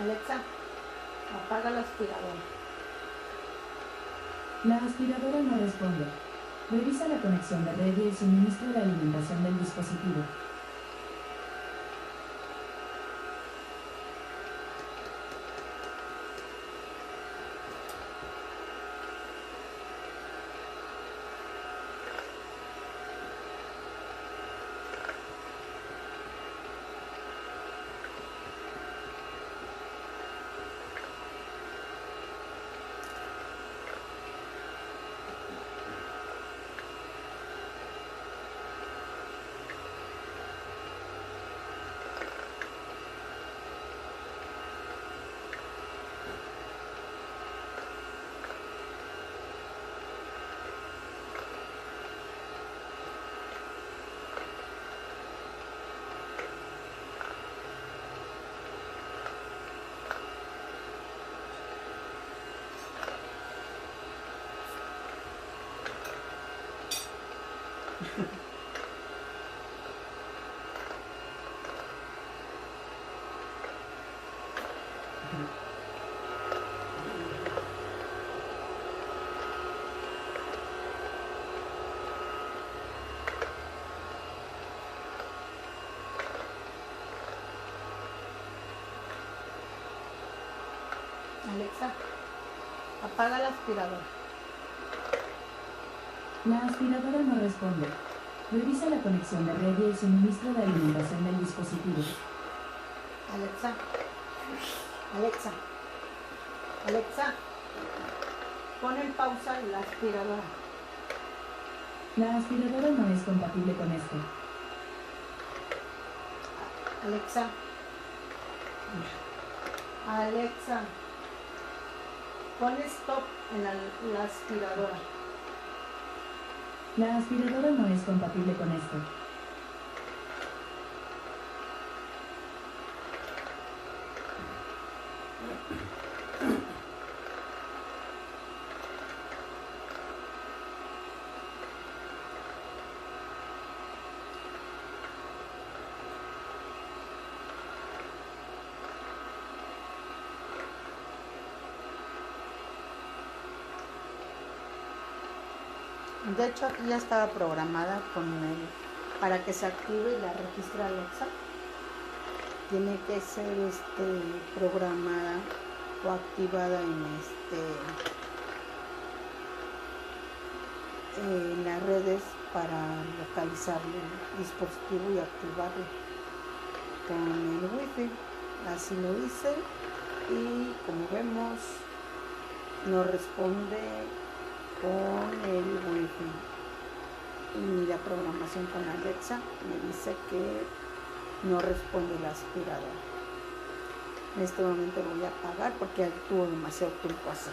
Alexa, apaga la aspiradora. La aspiradora no responde. Revisa la conexión de red y el suministro de alimentación del dispositivo. Alexa, apaga la aspiradora. La aspiradora no responde. Revisa la conexión de red y el suministro de alimentación del dispositivo. Alexa, pon en pausa la aspiradora. La aspiradora no es compatible con esto. Alexa, pon stop en la aspiradora. La aspiradora no es compatible con esto. De hecho, aquí ya estaba programada para que se active la registra Alexa. Tiene que ser programada o activada en las redes para localizar el dispositivo y activarlo con el wifi. Así lo hice y como vemos no responde con el wifi, y la programación con Alexa me dice que no responde la aspiradora. En este momento lo voy a apagar porque ya tuvo demasiado tiempo así.